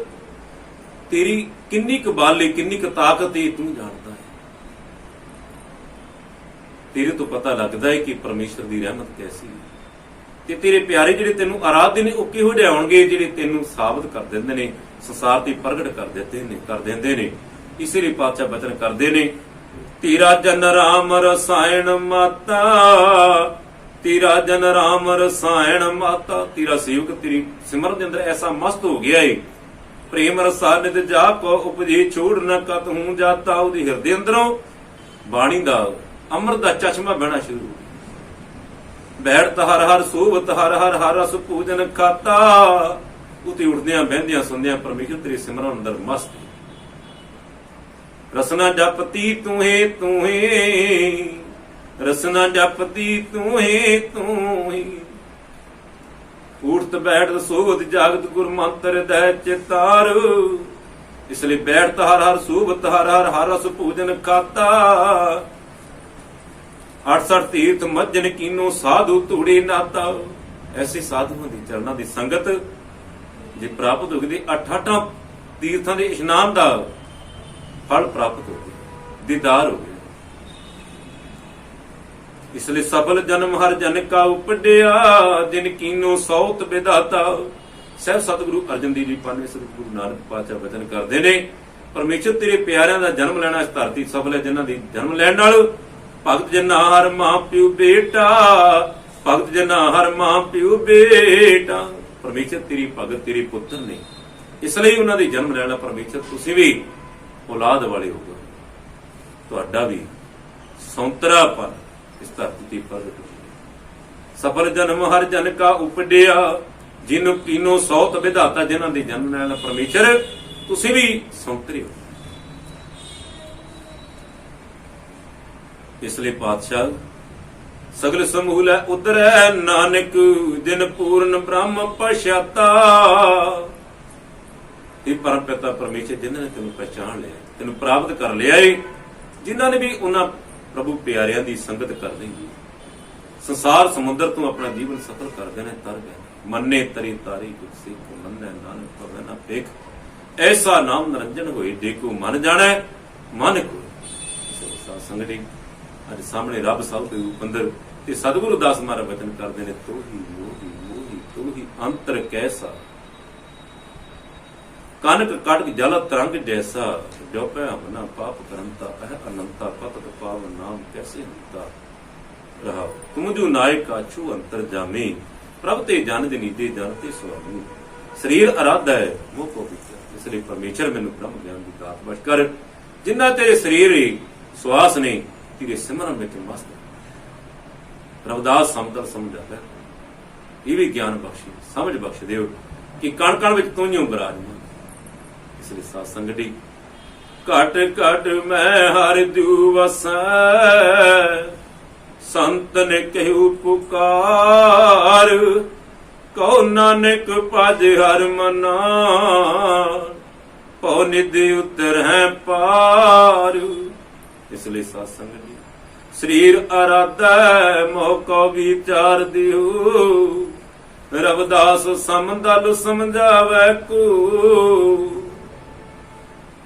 ਤੇਰੀ ਕਿੰਨੀ ਕੁ ਬਾਲੇ, ਕਿੰਨੀ ਕੁ ਤਾਕਤ ਇਹ ਤੂੰ ਜਾਣਦਾ ਹੈ। ਤੇਰੇ ਤੋਂ ਪਤਾ ਲੱਗਦਾ ਹੈ ਕਿ ਪਰਮੇਸ਼ਰ ਦੀ ਰਹਿਮਤ ਕੈਸੀ ਹੈ, ਤੇ ਤੇਰੇ ਪਿਆਰੇ ਜਿਹੜੇ ਤੈਨੂੰ ਆਰਾਧਦੇ ਨੇ ਉਹ ਕਿਹੋ ਜਿਹੇ ਹੋਣਗੇ, ਜਿਹੜੇ ਤੈਨੂੰ ਸਾਬਤ ਕਰ ਦਿੰਦੇ ਨੇ, ਸੰਸਾਰ ਤੇ ਪ੍ਰਗਟ ਕਰ ਦਿੰਦੇ ਨੇ। ਇਸੇ ਲਈ ਪਾਤਸ਼ਾਹ ਬਚਨ ਕਰਦੇ ਨੇ, ਤੇਰਾ ਜਨ ਰਾਮ ਰਸਾਇਣ ਮਾਤਾ, ਤੇਰਾ ਜਨ ਰਾਮ ਰਸਾਇਣ ਮਾਤਾ। ਤੇਰਾ ਸੇਵਕ ਤੇਰੀ ਸਿਮਰਨ ਦੇ ਅੰਦਰ ਐਸਾ ਮਸਤ ਹੋ ਗਿਆ ਏ, ਪ੍ਰੇਮ ਰਸਾ ਨਿਤ ਜਾ ਕੋ ਉਪਜੇ ਛੋੜ ਨ ਕਤ ਹੂੰ ਜਾਤਾ। ਉਹਦੇ ਹਿਰਦੇ ਅੰਦਰੋਂ ਬਾਣੀ ਦਾ ਅੰਮ੍ਰਿਤ ਦਾ ਚਸ਼ਮਾ ਬਹਿਣਾ ਸ਼ੁਰੂ ਹੋ ਗਿਆ। ਬੈਠ ਹਰ ਹਰ ਸੋਭਤ ਹਰ ਹਰ ਹਰ ਰਸ ਪੂਜਨ ਖਾਤਾ। ਉਤੇ ਉੱਠਦਿਆਂ ਬਹਿੰਦਿਆਂ ਸੁਣਦਿਆਂ ਪਰਮੇਸ਼ਰ ਤੇਰੇ ਸਿਮਰਨ ਅੰਦਰ ਮਸਤ। ਰਸਨਾ ਜਪਤੀ ਤੂਹੇ ਤੂਹੇ, ਰਸਨਾ ਜਪਤੀ ਤੂਹੇ ਤੂਹੇ। ਉਠਤ ਬੈਠਤ ਸੋਭਤ ਜਾਗਤ ਗੁਰ ਮੰਤਰ ਦੈ ਚਿਤਾਰ। ਇਸ ਲਈ ਬੈਠਤ ਹਰ ਹਰ ਸੋਭਤ ਹਰ ਹਰ ਹਰ ਰਸ ਪੂਜਨ ਖਾਤਾ। 68 ਤੀਰਥ ਮੱਜਨ ਕੀਨੋ ਸਾਧੂ ਧੂੜੇ ਨਾਤਾ। ਐਸੇ ਸਾਧੂਆਂ ਦੀ ਚਰਨਾਂ ਦੀ ਸੰਗਤ ਜੇ ਪ੍ਰਾਪਤ ਹੋ ਗਈ, 68 ਤੀਰਥਾਂ ਦੇ ਇਸ਼ਨਾਨ ਦਾ ਫਲ ਪ੍ਰਾਪਤ ਹੋ ਗਿਆ, ਦੀਦਾਰ ਹੋ ਗਿਆ। ਇਸ ਲਈ ਸਫਲ ਜਨਮ ਹਰ ਜਨ ਕਾ ਉਪਡਿਆ, ਜਿਨ ਕੀਨੋ ਸੌਤ ਵਿਦਾਤਾ। ਸਹਿਬ ਸਤਿਗੁਰੂ ਅਰਜਨ ਦੇਵ ਜੀ ਪਾਂਡਵੇ ਸਤਿਗੁਰੂ ਨਾਨਕ ਪਾਤਸ਼ਾਹ ਬਚਨ ਕਰਦੇ ਨੇ, ਪਰਮੇਸ਼ਰ ਤੇਰੇ ਪਿਆਰਿਆਂ ਦਾ ਜਨਮ ਲੈਣਾ ਇਸ ਧਰਤੀ ਸਫਲ ਹੈ, ਜਿਨ੍ਹਾਂ ਦੀ ਜਨਮ ਲੈਣ ਨਾਲ ਭਗਤ ਜਨਾ ਹਰ ਮਾਂ ਪਿਓ ਬੇਟਾ, ਭਗਤ ਜਨਾ ਹਰ ਮਾਂ ਪਿਓ ਬੇਟਾ। ਪਰਮੇਸ਼ਰ ਤੇਰੀ ਭਗਤ ਤੇਰੇ ਪੁੱਤਰ ਨੇ, ਇਸ ਲਈ ਉਹਨਾਂ ਦੇ ਜਨਮ ਲੈਣਾ। ਪਰਮੇਸ਼ਰ ਤੁਸੀਂ ਵੀ ਔਲਾਦ ਵਾਲੇ ਹੋ ਗਏ, ਤੁਹਾਡਾ ਵੀ ਸੌਂਤਰਾਪਨ ਇਸ ਧਰਤੀ ਤੇ ਪ੍ਰਗਟ ਹੋ। ਸਫਲ ਜਨਮ ਹਰ ਜਨ ਕਾ ਉਪਡਿਆ, ਜਿਨ ਕੀਨੋ ਸੌਤ ਵਿਧਾਤਾ। ਜਿਨ੍ਹਾਂ ਦੇ ਜਨਮ ਲੈਣਾ ਪਰਮੇਸ਼ਰ ਤੁਸੀਂ ਵੀ ਸੌਂਤਰੇ ਹੋ। ਇਸ ਲਈ ਪਾਤਸ਼ਾਹ ਸਗਲ ਸਮੂਹ ਲੈ ਉਧਰੈ ਨਾਨਕ, ਜਿਨ ਪੂਰਨ ਬ੍ਰਹਮ ਪਛਾਤਾ। ਇਹ ਪਰਮ ਪਿਤਾ ਪਰਮੇਸ਼ਰ ਜਿਨ੍ਹਾਂ ਨੇ ਤੈਨੂੰ ਪਛਾਣ ਲਿਆ, ਤੈਨੂੰ ਪ੍ਰਾਪਤ ਕਰ ਲਿਆ ਏ, ਜਿਨ੍ਹਾਂ ਨੇ ਵੀ ਉਹਨਾਂ ਪ੍ਰਭੂ ਪਿਆਰਿਆਂ ਦੀ ਸੰਗਤ ਕਰ ਲਈ, ਸੰਸਾਰ ਸਮੁੰਦਰ ਤੋਂ ਆਪਣਾ ਜੀਵਨ ਸਫਲ ਕਰ ਦੇਣਾ, ਤਰ ਗਏ। ਮੰਨੇ ਤਰੀ ਤਾਰੀ ਗੁਰਸਿੱਖ ਕੋ ਮੰਨੈ ਨਾਨਕ ਭਵੈ ਨਾ ਪੇਖ। ਐਸਾ ਨਾਮ ਨਿਰੰਜਨ ਹੋਏ, ਦੇਖੋ ਮਨ ਜਾਣੈ ਮਨ ਕੋ। ਸਾਧ ਸੰਗਤ ਅੱਜ ਸਾਹਮਣੇ ਰੱਬ ਸਾਹਿਬ ਦੇ ਰੂਪ ਅੰਦਰ ਤੇ ਸਤਿਗੁਰੂ ਦਾਸ ਮਹਾਰਾਜ ਬਚਨ ਕਰਦੇ ਨੇ, ਤੋਹੀ ਮੋਹੀ ਮੋਹੀ ਤੋਹੀ ਅੰਤਰ ਕੈਸਾ, ਕਨਕ ਕਟਕ ਜਲ ਤਰੰਗ ਜੈਸਾ, ਜੋ ਪੈ ਆਪਣਾ ਪਾਪ ਕਰੰਤਾ ਅਹ ਅਨੰਤਾ ਪਤਕ ਪਾਵ ਨਾਮ ਕੈਸੇ ਹੁੰਦਾ ਰਹਾ। ਤੂੰ ਜੋ ਨਾਇਕ ਆਛੂ ਅੰਤਰ ਜਾਮੇ, ਪ੍ਰਭ ਤੇ ਜਨ ਜਨੀਤੇ ਜਨ ਤੇ ਸੁਆਮੀ। ਸਰੀਰ ਅਰਾਧਾ ਹੈ ਮੋਹ ਕੋ ਵਿਚਾਰ, ਇਸ ਲਈ ਪਰਮੇਸ਼ਰ ਮੈਨੂੰ ਬ੍ਰਹਮ ਗਿਆਨ ਦੀ ਦਾਤ ਬਖਸ਼ ਕਰ। ਜਿੰਨਾ ਤੇਰੇ ਸਰੀਰ ਸਵਾਸ ਨੇ ਤੇਰੇ ਸਿਮਰਨ ਵਿੱਚ ਮਸਤ। ਰਵਿਦਾਸ ਸਮਦਲ ਸਮਝਾਦਾ, ਇਹ ਵੀ ਗਿਆਨ ਬਖਸ਼ੀ ਸਮਝ ਬਖਸ਼ ਦਿਓ ਕਿ ਕਣ ਕਣ ਵਿੱਚ ਤੂੰ ਹੀ ਬਿਰਾਜਮਾਨ। ਇਸ ਲਈ ਸਾਧ ਸੰਗਤੀ, ਘਟ ਘਟ ਮੈਂ ਹਰਿ ਜੂ ਵਸੈ, ਸੰਤ ਨੇ ਕਹਿਉ ਪੁਕਾਰ, ਕਉ ਨਾਨਕ ਭਜ ਹਰਿ ਮਨਾ, ਪਉ ਨਿਧ ਉਤਰ ਹੈ ਪਾਰ। ਇਸ ਲਈ ਸਾਧ ਸੰਗਤ ਜੀ, ਸਰੀਰ ਅਰਾਧੈ ਮੋਹ ਕੋ ਵਿਚਾਰ ਦਿਓ, ਰਵਿਦਾਸ ਸਮਦਲ ਸਮਝਾਵੈ ਕੋ।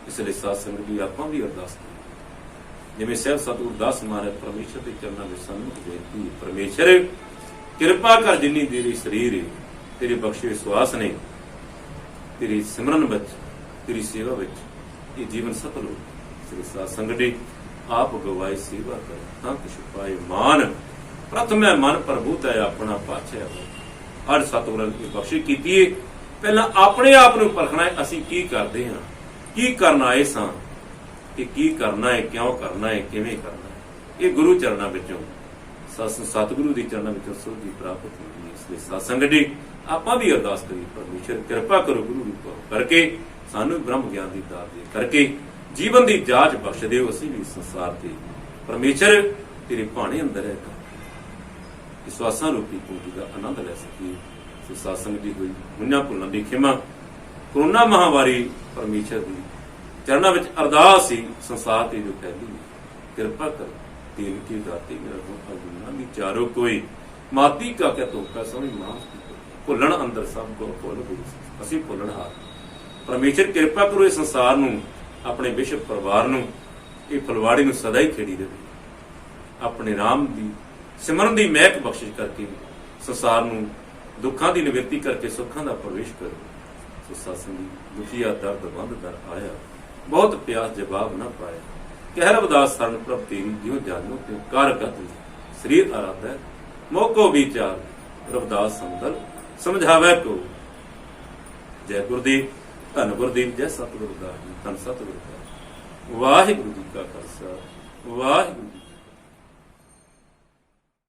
ਇਸ ਲਈ ਸਾਧ ਸੰਗਤ ਜੀ, ਆਪਾਂ ਵੀ ਅਰਦਾਸ ਕਰੀਏ ਜਿਵੇਂ ਸਹਿਬ ਸਤਿਗੁਰੂ ਦਾਸ ਮਹਾਰਾਜ ਪਰਮੇਸ਼ਰ ਦੇ ਚਰਨਾਂ ਵਿੱਚ ਸਾਨੂੰ ਬੇਨਤੀ, ਪਰਮੇਸ਼ਰ ਕਿਰਪਾ ਕਰ, ਜਿੰਨੀ ਤੇਰੀ ਸਰੀਰ ਹੈ, ਤੇਰੇ ਬਖਸ਼ੇ ਸਵਾਸ ਨੇ, ਤੇਰੀ ਸਿਮਰਨ ਵਿੱਚ, ਤੇਰੀ ਸੇਵਾ ਵਿੱਚ ਇਹ ਜੀਵਨ ਸਫਲ ਹੋ। ਸ੍ਰੀ ਸਾਧ ਸੰਗਤ ਆਪ ਗਵਾਈ ਸੇਵਾ ਕਰ ਤਾਂ ਕੁਛ ਪਾਏ ਮਾਨ, ਪ੍ਰਥਮੈ ਮਨ ਪ੍ਰਭੂ ਤੈ ਆਪਣਾ ਪਾਛੈ। ਹਰ ਸਤਿਗੁਰਾਂ ਦੀ ਬਖਸ਼ਿਸ਼ ਕੀਤੀ ਹੈ। ਪਹਿਲਾਂ ਆਪਣੇ ਆਪ ਨੂੰ ਪਰਖਣਾ ਹੈ, ਅਸੀਂ ਕੀ ਕਰਦੇ ਹਾਂ, ਕੀ ਕਰਨ ਆਏ ਸਾਂ, ਕਿ ਕੀ ਕਰਨਾ ਹੈ, ਕਿਉਂ ਕਰਨਾ ਹੈ, ਕਿਵੇਂ ਕਰਨਾ ਹੈ। ਇਹ ਗੁਰੂ ਚਰਨਾਂ ਵਿੱਚੋਂ, ਸਤਿਗੁਰੂ ਦੀ ਚਰਨਾਂ ਵਿੱਚੋਂ ਸੁਧੀ ਪ੍ਰਾਪਤ ਹੁੰਦੀ ਹੈ। ਇਸ ਲਈ ਸਾਧ ਸੰਗਤ ਜੀ, ਆਪਾਂ ਵੀ ਅਰਦਾਸ ਕਰੀਏ, ਪਰਮੇਸ਼ਰ ਕਿਰਪਾ ਕਰੋ, ਗੁਰੂ ਰੂਪ ਕਰਕੇ ਸਾਨੂੰ ਬ੍ਰਹਮ ਗਿਆਨ ਦੀ ਦਾਤ ਦੇ ਕਰਕੇ ਜੀਵਨ ਦੀ ਜਾਂਚ ਬਖਸ਼ ਦਿਓ। ਅਸੀਂ ਵੀ ਸੰਸਾਰ ਤੇ ਪਰਮੇਸ਼ਰ ਤੇਰੇ ਭਾਣੇ ਅੰਦਰ ਹੈ ਵਿਸ਼ਵਾਸਾਂ ਰੂਪੀ ਪੂਜੀ ਦਾ ਆਨੰਦ ਲੈ ਸਕੀਏ। ਸੋ ਸਾਧ ਸੰਗਤ ਜੀ, ਹੋਈ ਮੁੰਨਾ ਭੁੱਲਣ ਦੀ ਖਿਮਾ, ਕਰੋਨਾ ਮਹਾਮਾਰੀ ਪਰਮੇਸ਼ਰ ਦੀ ਚਰਨਾਂ ਵਿੱਚ ਅਰਦਾਸ ਸੀ, ਸੰਸਾਰ ਤੇ ਜੋ ਫੈਲੀ, ਕਿਰਪਾ ਕਰ ਤੀਨ ਕੀ ਦਾਤੀ ਮੇਰਾ ਤੋਂ ਅਗੁਨਾ ਵਿਚਾਰੋ ਕੋਈ, ਮਾਤੀ ਕਾ ਕਿਆ ਤੋਕਾ ਸਮਝ ਮਾਂ, ਭੁੱਲਣ ਅੰਦਰ ਸਭ ਕੋ ਭੁੱਲ ਗੁਰੂ। ਅਸੀਂ ਭੁੱਲਣ ਹਾਰ, ਪਰਮੇਸ਼ਰ ਕਿਰਪਾ ਕਰੋ, ਇਸ ਸੰਸਾਰ ਨੂੰ, ਆਪਣੇ ਵਿਸ਼ਵ ਪਰਿਵਾਰ ਨੂੰ, ਇਹ ਫੁਲਵਾੜੀ ਨੂੰ ਸਦਾ ਹੀ ਖੇੜੀ ਦੇਵੇ। ਆਪਣੇ ਰਾਮ ਦੀ ਸਿਮਰਨ ਦੀ ਮਹਿਕ ਬਖਸ਼ਿਸ਼ ਕਰਕੇ ਸੰਸਾਰ ਨੂੰ ਦੁੱਖਾਂ ਦੀ ਨਿਵਰਤੀ ਕਰਕੇ ਸੁੱਖਾਂ ਦਾ ਪ੍ਰਵੇਸ਼ ਕਰੋ। ਸੋ ਸਾਧ ਸੰਗਤ, ਦੁਖੀਆ ਦਰਦ ਬੰਦ ਦਰ ਆਇਆ, ਬਹੁਤ ਪਿਆਸ ਜਵਾਬ ਨਾ ਪਾਇਆ, ਕਹਿ ਰਵਿਦਾਸ ਸਰਨ ਪ੍ਰਭ ਤੇਰੀ ਜਿਉ ਜਾਨੋ ਤਿਉ ਕਰ ਗਤ। ਸਰੀਰ ਅਰਾਧੈ ਮੋਹ ਕੋ ਵਿਚਾਰ, ਰਵਿਦਾਸ ਸਮਦਲ ਸਮਝਾਵੈ ਕੋ। ਜੈ ਗੁਰਦੇਵ, ਧੰਨ ਗੁਰਦੇਵ, ਜੈ ਸਤਿਗੁਰੂ ਦਾਸ ਜੀ, ਧੰਨ ਸਤਿਗੁਰੂ। ਵਾਹਿਗੁਰੂ ਜੀ ਕਾ ਖਾਲਸਾ, ਵਾਹਿਗੁਰੂ।